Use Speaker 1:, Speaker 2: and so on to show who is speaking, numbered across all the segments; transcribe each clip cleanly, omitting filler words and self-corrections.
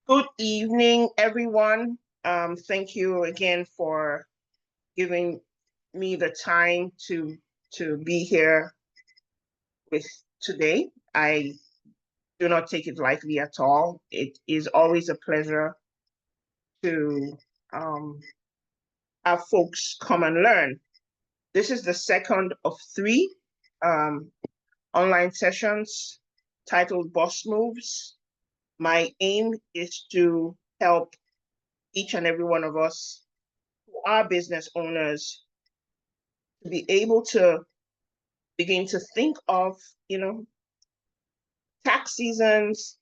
Speaker 1: Good evening, everyone. Thank you again for giving me the time to be here with today. I do not take it lightly at all. It is always a pleasure to have folks come and learn. This is the second of three um, online sessions titled Boss Moves. My aim is to help each and every one of us who are business owners to be able to begin to think of, tax seasons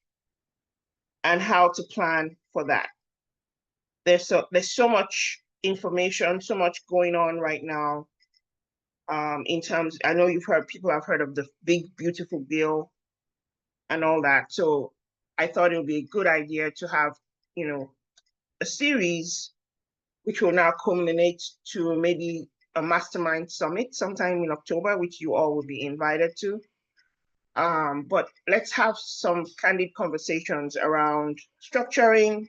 Speaker 1: and how to plan for that. There's so much information, so much going on right now. In terms, I know people have heard of the big beautiful bill and all that. So I thought it would be a good idea to have, a series which will now culminate to maybe a mastermind summit sometime in October, which you all will be invited to. But let's have some candid conversations around structuring,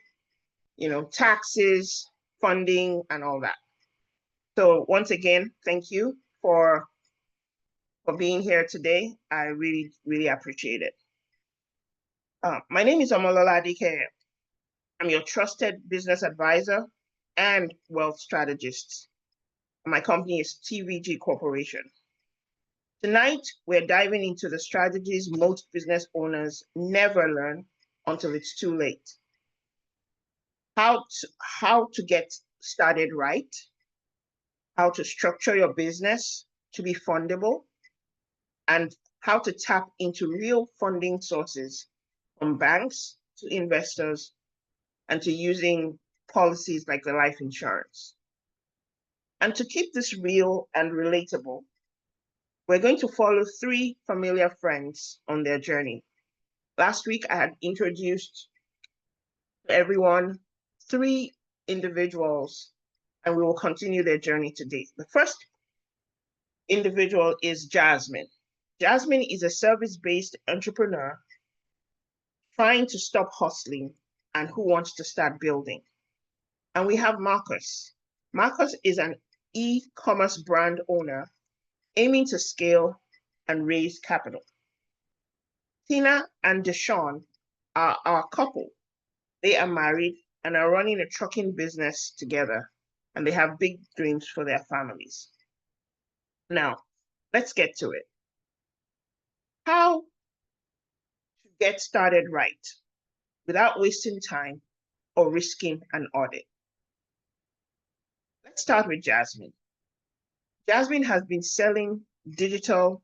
Speaker 1: taxes, funding, and all that. So once again, thank you for being here today. I really, really appreciate it. My name is Omolola Adike. I'm your trusted business advisor and wealth strategist. My company is TVG Corporation. Tonight, we're diving into the strategies most business owners never learn until it's too late. How to get started right, how to structure your business to be fundable, and how to tap into real funding sources from banks to investors and to using policies like the life insurance. And to keep this real and relatable, we're going to follow three familiar friends on their journey. Last week, I had introduced to everyone three individuals, and we will continue their journey today. The first individual is Jasmine. Jasmine is a service-based entrepreneur trying to stop hustling and who wants to start building. And we have Marcus. Marcus is an e-commerce brand owner aiming to scale and raise capital. Tina and Deshawn are our couple. They are married and are running a trucking business together, and they have big dreams for their families. Now, let's get to it. How to get started right without wasting time or risking an audit. Let's start with Jasmine. Jasmine has been selling digital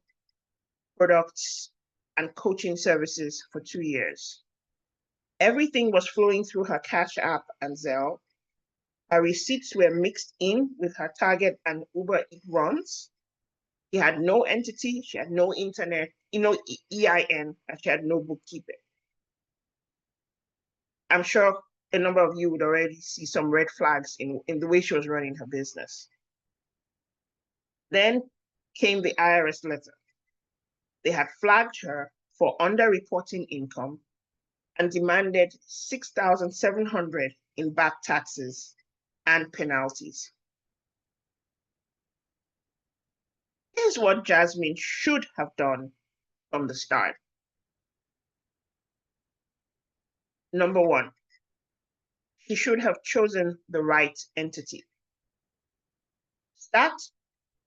Speaker 1: products and coaching services for 2 years. Everything was flowing through her Cash App and Zelle. Her receipts were mixed in with her Target and Uber Eats runs. She had no entity, she had no internet, EIN, and she had no bookkeeping. I'm sure a number of you would already see some red flags in the way she was running her business. Then came the IRS letter. They had flagged her for underreporting income and demanded $6,700 in back taxes and penalties. Here's what Jasmine should have done from the start. Number one, she should have chosen the right entity. Start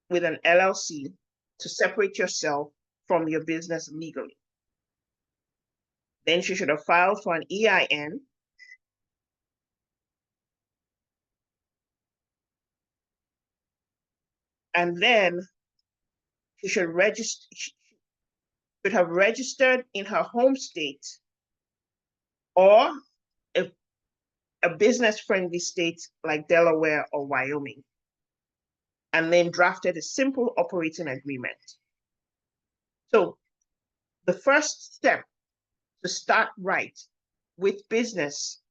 Speaker 1: with an LLC to separate yourself from your business legally. Then she should have filed for an EIN. And then she should have registered in her home state or a business-friendly state like Delaware or Wyoming, and then drafted a simple operating agreement. So the first step to start right with business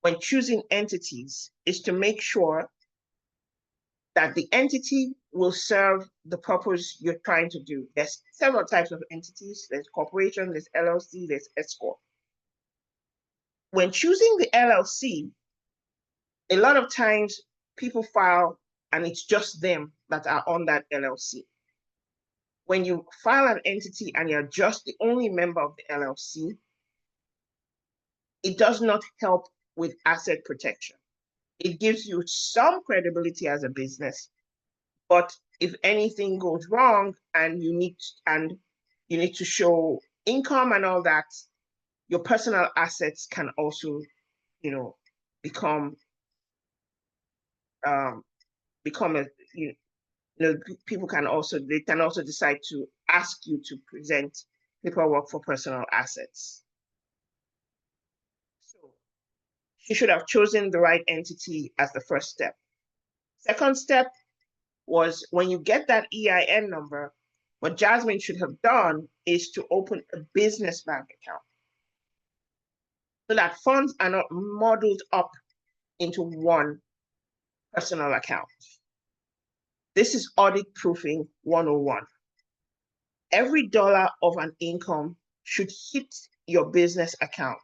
Speaker 1: when choosing entities is to make sure that the entity will serve the purpose you're trying to do. There's several types of entities. There's corporation, there's LLC, there's S corp. when choosing the LLC, a lot of times people file and it's just them that are on that LLC. When you file an entity and you're just the only member of the LLC, it does not help with asset protection. It gives you some credibility as a business, but if anything goes wrong and you need to show income and all that, your personal assets can also, become become a people can also decide to ask you to present paperwork for personal assets. So you should have chosen the right entity as the first step. Second step was when you get that EIN number, what Jasmine should have done is to open a business bank account so that funds are not muddled up into one personal account. This is audit proofing 101. Every dollar of an income should hit your business account.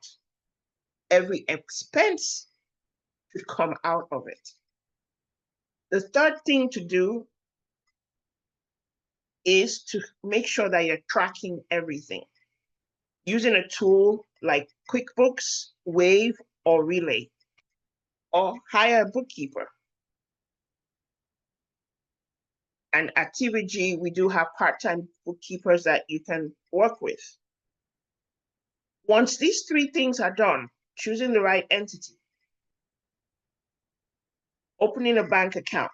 Speaker 1: Every expense should come out of it. The third thing to do is to make sure that you're tracking everything using a tool like QuickBooks, Wave, or Relay, or hire a bookkeeper. And at TVG, we do have part-time bookkeepers that you can work with. Once these three things are done, choosing the right entity, opening a bank account,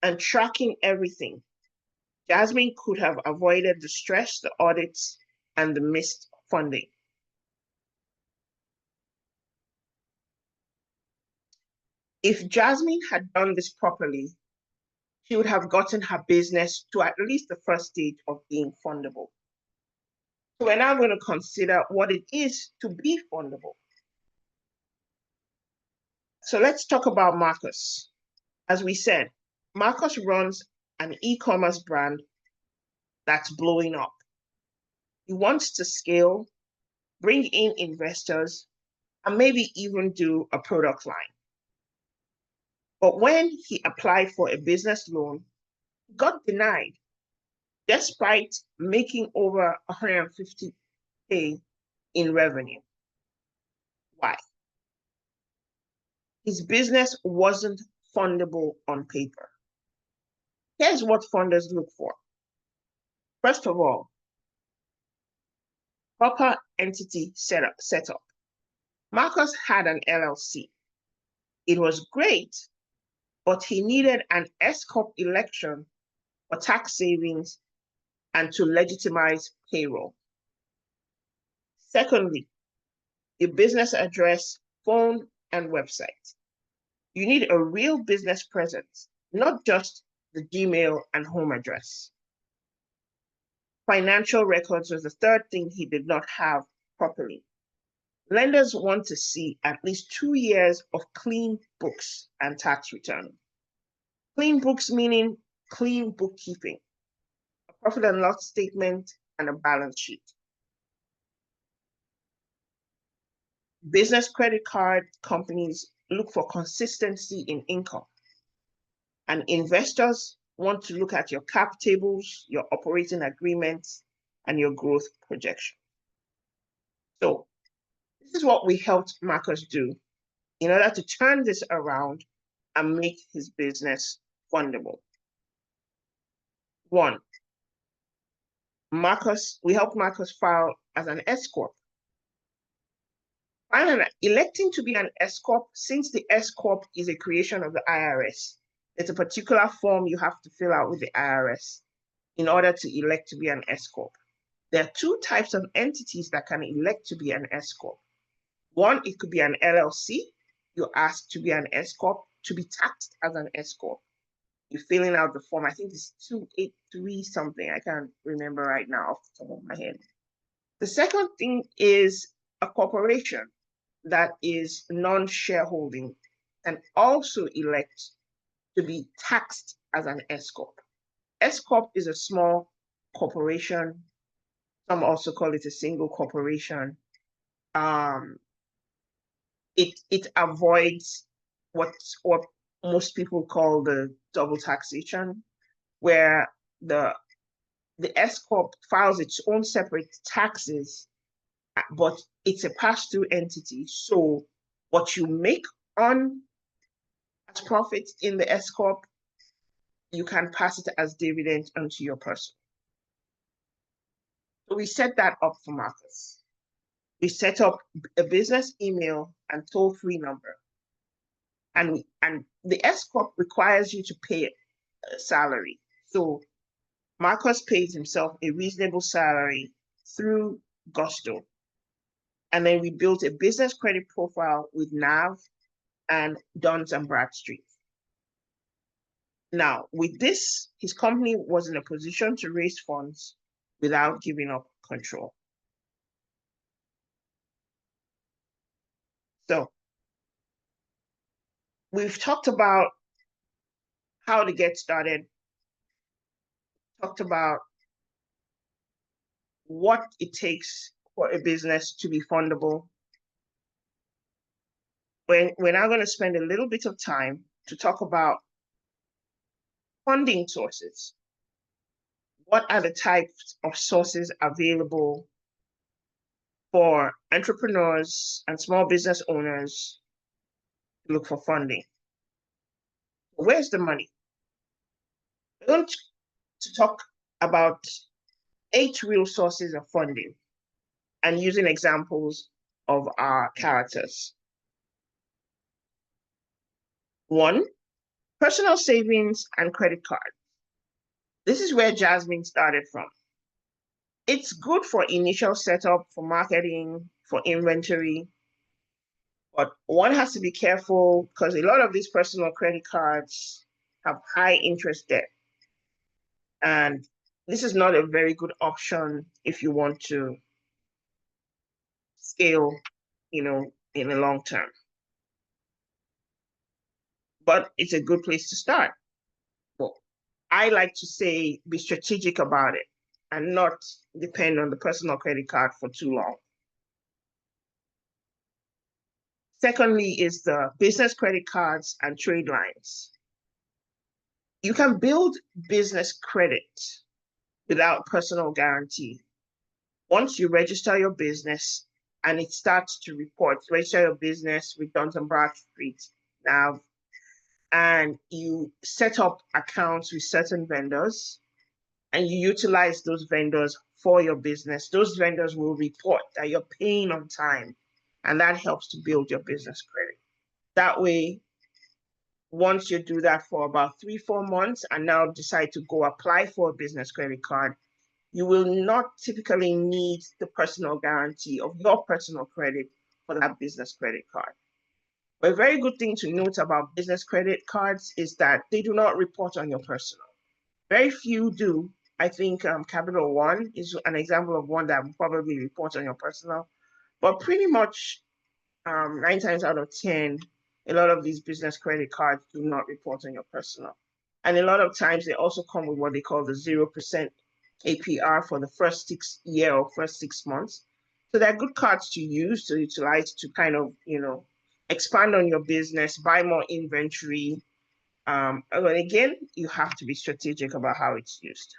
Speaker 1: and tracking everything, Jasmine could have avoided the stress, the audits, and the missed funding. If Jasmine had done this properly, she would have gotten her business to at least the first stage of being fundable. So we're now going to consider what it is to be fundable. So let's talk about Marcus. As we said, Marcus runs an e-commerce brand that's blowing up. He wants to scale, bring in investors, and maybe even do a product line. But when he applied for a business loan, he got denied, despite making over 150K in revenue. Why? His business wasn't fundable on paper. Here's what funders look for. First of all, proper entity setup. Marcus had an LLC. It was great, but he needed an S-Corp election for tax savings and to legitimize payroll. Secondly, the business address, phone, and website. You need a real business presence, not just the Gmail and home address. Financial records was the third thing he did not have properly. Lenders want to see at least 2 years of clean books and tax return. Clean books meaning clean bookkeeping, a profit and loss statement, and a balance sheet. Business credit card companies look for consistency in income. And investors want to look at your cap tables, your operating agreements, and your growth projection. So this is what we helped Marcus do in order to turn this around and make his business fundable. One, we helped Marcus file as an S-Corp. Electing to be an S-Corp, since the S-Corp is a creation of the IRS, it's a particular form you have to fill out with the IRS in order to elect to be an S-Corp. There are two types of entities that can elect to be an S-Corp. One, it could be an LLC. You're asked to be an S-Corp to be taxed as an S-Corp. You're filling out the form. I think it's 283 something. I can't remember right now off the top of my head. The second thing is a corporation that is non-shareholding and also elect to be taxed as an S-Corp. S-Corp is a small corporation. Some also call it a single corporation. it avoids what most people call the double taxation, where the S corp files its own separate taxes, but it's a pass-through entity. So what you make on as profits in the S corp, you can pass it as dividend onto your person. So we set that up for Marcus. We set up a business email and toll-free number. And the S corp requires you to pay a salary. So Marcus pays himself a reasonable salary through Gusto. And then we built a business credit profile with NAV and Duns and Bradstreet. Now, with this, his company was in a position to raise funds without giving up control. So we've talked about how to get started, talked about what it takes for a business to be fundable. We're now going to spend a little bit of time to talk about funding sources. What are the types of sources available for entrepreneurs and small business owners to look for funding? Where's the money? We're going to talk about 8 real sources of funding and using examples of our characters. 1, personal savings and credit card. This is where Jasmine started from. It's good for initial setup, for marketing, for inventory, but one has to be careful because a lot of these personal credit cards have high interest debt. And this is not a very good option if you want to scale, in the long term. But it's a good place to start. Well, I like to say be strategic about it and not depend on the personal credit card for too long. Secondly is the business credit cards and trade lines. You can build business credit without personal guarantee. Once you register your business and it starts to report, register your business with Dun & Bradstreet now, and you set up accounts with certain vendors, and you utilize those vendors for your business, those vendors will report that you're paying on time, and that helps to build your business credit. That way, once you do that for about 3-4 months and now decide to go apply for a business credit card, you will not typically need the personal guarantee of your personal credit for that business credit card. But a very good thing to note about business credit cards is that they do not report on your personal. Very few do. I think Capital One is an example of one that will probably report on your personal, but pretty much 9 times out of 10, a lot of these business credit cards do not report on your personal. And a lot of times they also come with what they call the 0% APR for the first 6 months. So they're good cards to use, to utilize to kind of, expand on your business, buy more inventory. But again, you have to be strategic about how it's used.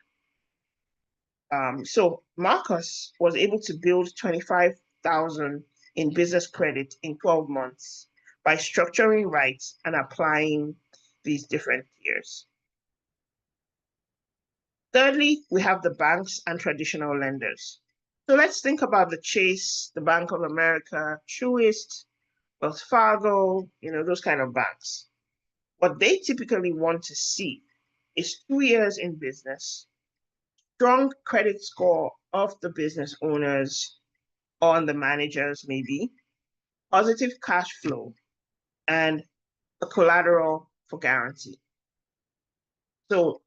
Speaker 1: So Marcus was able to build 25,000 in business credit in 12 months by structuring right and applying these different tiers. Thirdly, we have the banks and traditional lenders. So let's think about the Chase, the Bank of America, Truist, Wells Fargo, those kind of banks. What they typically want to see is 2 years in business, strong credit score of the business owners or the managers maybe, positive cash flow, and a collateral for guarantee. So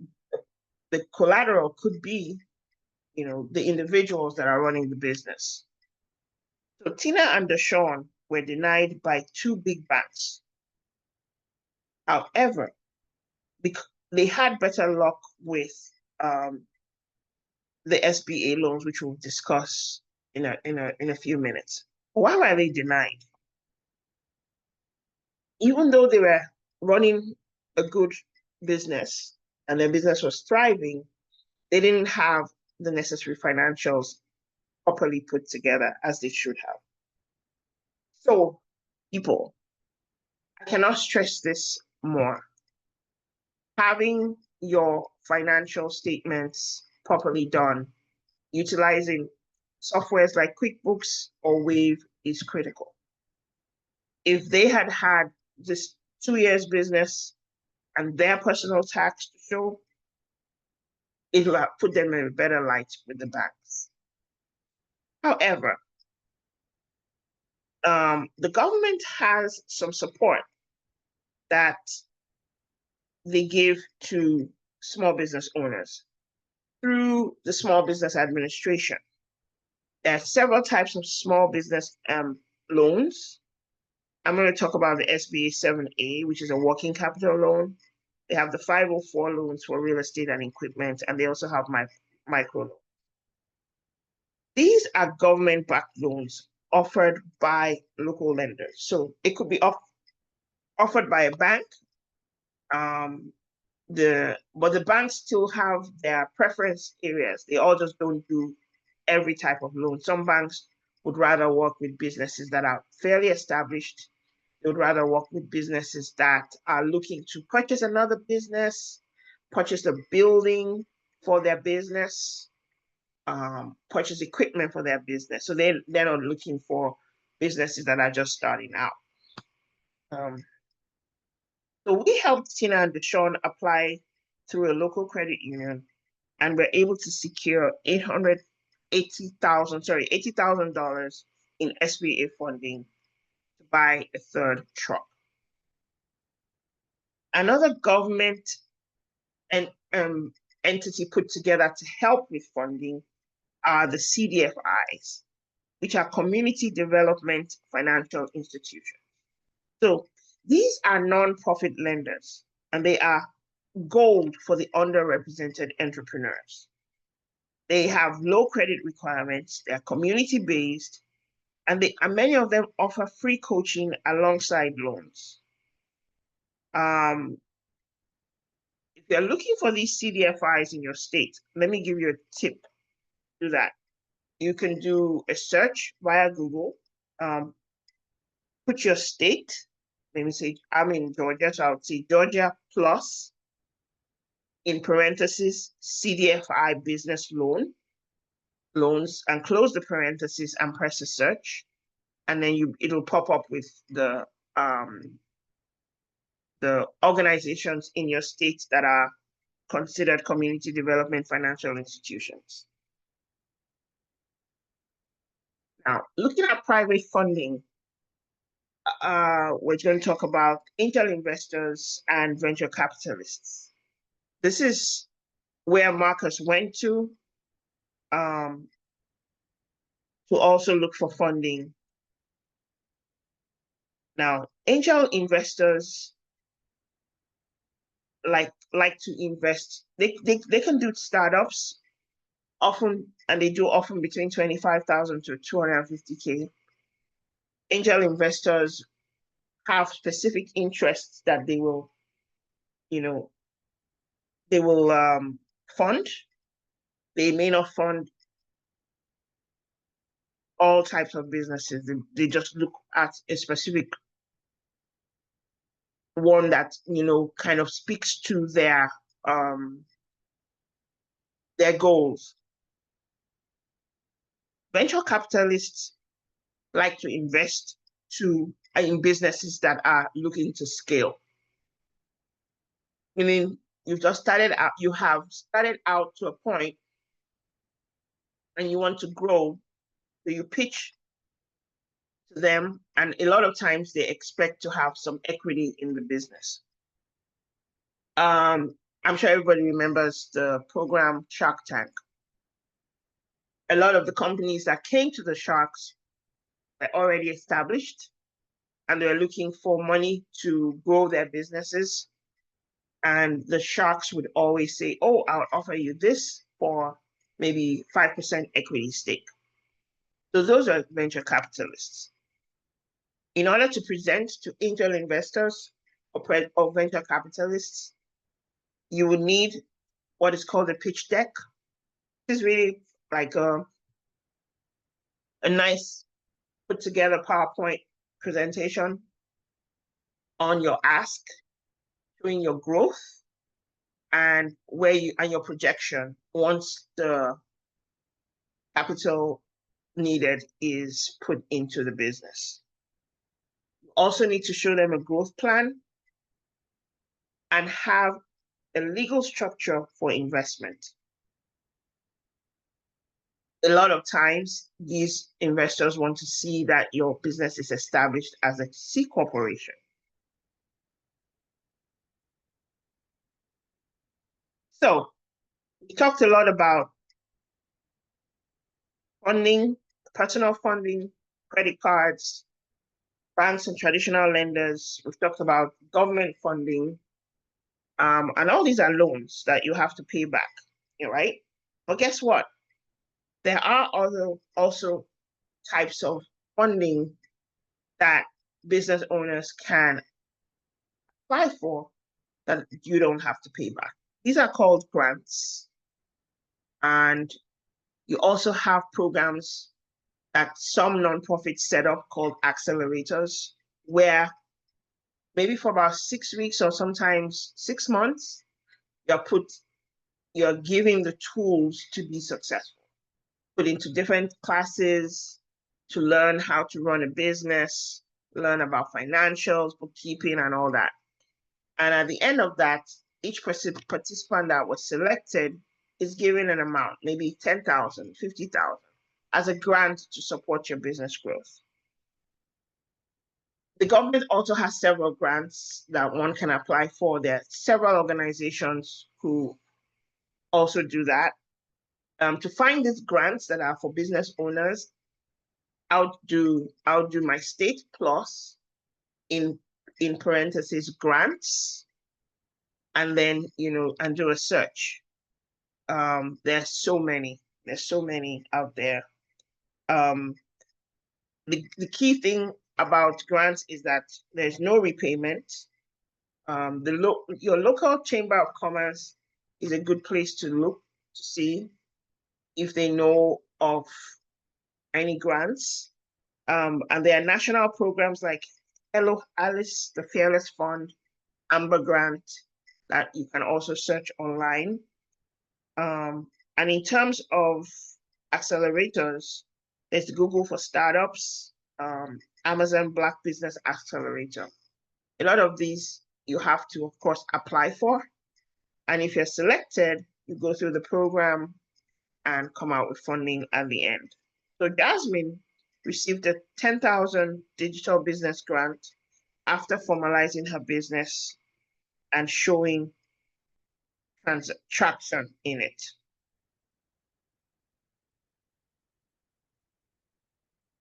Speaker 1: the collateral could be, the individuals that are running the business. So Tina and Deshaun were denied by 2 big banks. However, they had better luck with the SBA loans, which we'll discuss in a few minutes. Why were they denied? even though they were running a good business and their business was thriving, they didn't have the necessary financials properly put together as they should have. So, people, I cannot stress this more. Having your financial statements properly done, utilizing softwares like QuickBooks or Wave is critical. If they had had this 2 years business and their personal tax to show, it will have put them in a better light with the banks. However, the government has some support that they give to small business owners through the Small Business Administration. There are several types of small business loans. I'm going to talk about the SBA 7A, which is a working capital loan. They have the 504 loans for real estate and equipment, and they also have micro loans. These are government-backed loans offered by local lenders. So it could be offered by a bank, but the banks still have their preference areas. They all just don't do every type of loan. Some banks would rather work with businesses that are fairly established. They would rather work with businesses that are looking to purchase another business, purchase a building for their business, purchase equipment for their business. So they're not looking for businesses that are just starting out. So we helped Tina and Deshaun apply through a local credit union, and we're able to secure $80,000 in SBA funding to buy a third truck. Another government and entity put together to help with funding are the CDFIs, which are Community Development Financial Institutions. So these are nonprofit lenders, and they are gold for the underrepresented entrepreneurs. They have low credit requirements, they're community-based, and many of them offer free coaching alongside loans. If you're looking for these CDFIs in your state, let me give you a tip. Do that. You can do a search via Google, put your state. Let me say, I'm in Georgia, so I would say Georgia plus, in parentheses, CDFI business loans, and close the parentheses and press a search. And then it'll pop up with the organizations in your state that are considered community development financial institutions. Now, looking at private funding, we're going to talk about angel investors and venture capitalists. This is where Marcus went to also look for funding. Now, angel investors like to invest. They can do startups often, and they do often between 25,000 to 250K. Angel investors have specific interests that they will fund. They may not fund all types of businesses. They just look at a specific one that kind of speaks to their goals. Venture capitalists like to invest in businesses that are looking to scale. Meaning you have started out to a point and you want to grow, so you pitch to them, and a lot of times they expect to have some equity in the business. I'm sure everybody remembers the program Shark Tank. A lot of the companies that came to the Sharks were already established, and they're looking for money to grow their businesses. And the Sharks would always say, oh, I'll offer you this for maybe 5% equity stake. So those are venture capitalists. In order to present to angel investors or venture capitalists, you will need what is called a pitch deck. This is really like a nice put together PowerPoint presentation on your ask, showing your growth and your projection once the capital needed is put into the business. You also need to show them a growth plan and have a legal structure for investment. A lot of times, these investors want to see that your business is established as a C corporation. So we talked a lot about funding, personal funding, credit cards, banks and traditional lenders. We've talked about government funding, and all these are loans that you have to pay back, right? But guess what? There are also types of funding that business owners can apply for that you don't have to pay back. These are called grants. And you also have programs that some nonprofits set up called accelerators, where maybe for about 6 weeks or sometimes 6 months, you're giving the tools to be successful, put into different classes to learn how to run a business, learn about financials, bookkeeping, and all that. And at the end of that, each participant that was selected is given an amount, maybe 10,000, 50,000, as a grant to support your business growth. The government also has several grants that one can apply for. There are several organizations who also do that. To find these grants that are for business owners, I'll do my state plus in parentheses grants, and then and do a search. There's so many out there. The key thing about grants is that there's no repayment. Your local chamber of commerce is a good place to look to see if they know of any grants. And there are national programs like Hello Alice, the Fearless Fund, Amber Grant, that you can also search online. And in terms of accelerators, there's Google for Startups, Amazon Black Business Accelerator. A lot of these you have to, of course, apply for. And if you're selected, you go through the program and come out with funding at the end. So Jasmine received a 10,000 digital business grant after formalizing her business and showing traction in it.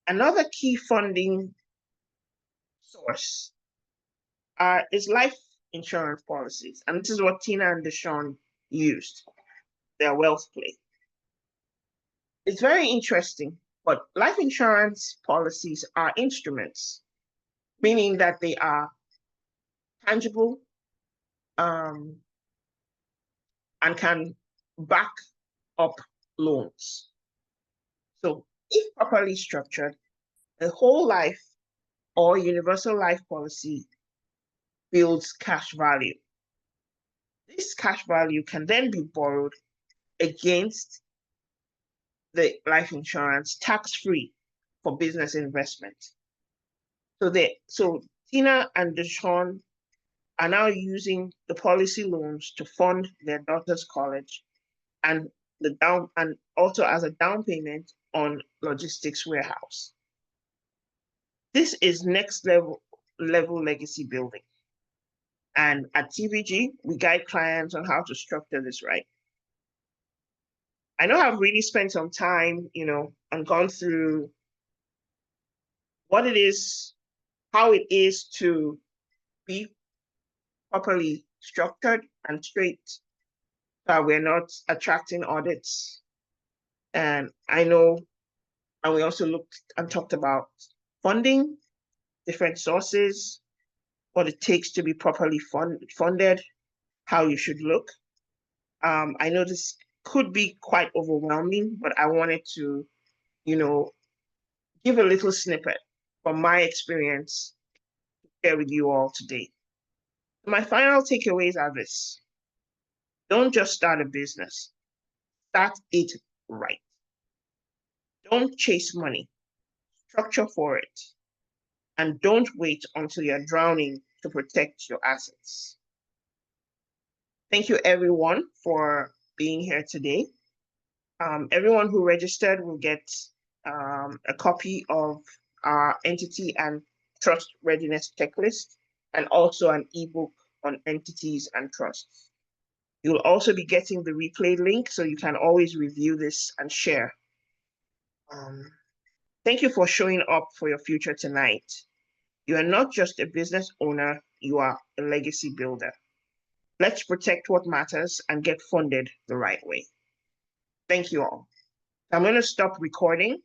Speaker 1: Another key funding source is life insurance policies. And this is what Tina and Deshawn used, their wealth play. It's very interesting, but life insurance policies are instruments, meaning that they are tangible and can back up loans. So if properly structured, a whole life or universal life policy builds cash value. This cash value can then be borrowed against the life insurance tax-free for business investment. So Tina and Deshawn are now using the policy loans to fund their daughter's college and also as a down payment on logistics warehouse. This is next level legacy building. And at TVG, we guide clients on how to structure this right. I know I've really spent some time, and gone through what it is, how it is to be properly structured and straight, so that we're not attracting audits. And I know, and we also looked and talked about funding different sources, what it takes to be properly funded, how you should look. I know this could be quite overwhelming, but I wanted to, give a little snippet from my experience to share with you all today. My final takeaways are this. Don't just start a business. Start it right. Don't chase money. Structure for it. And don't wait until you're drowning to protect your assets. Thank you, everyone, for being here today. Everyone who registered will get a copy of our entity and trust readiness checklist, and also an ebook on entities and trusts. You'll also be getting the replay link, so you can always review this and share. Thank you for showing up for your future tonight. You are not just a business owner, you are a legacy builder. Let's protect what matters and get funded the right way. Thank you all. I'm going to stop recording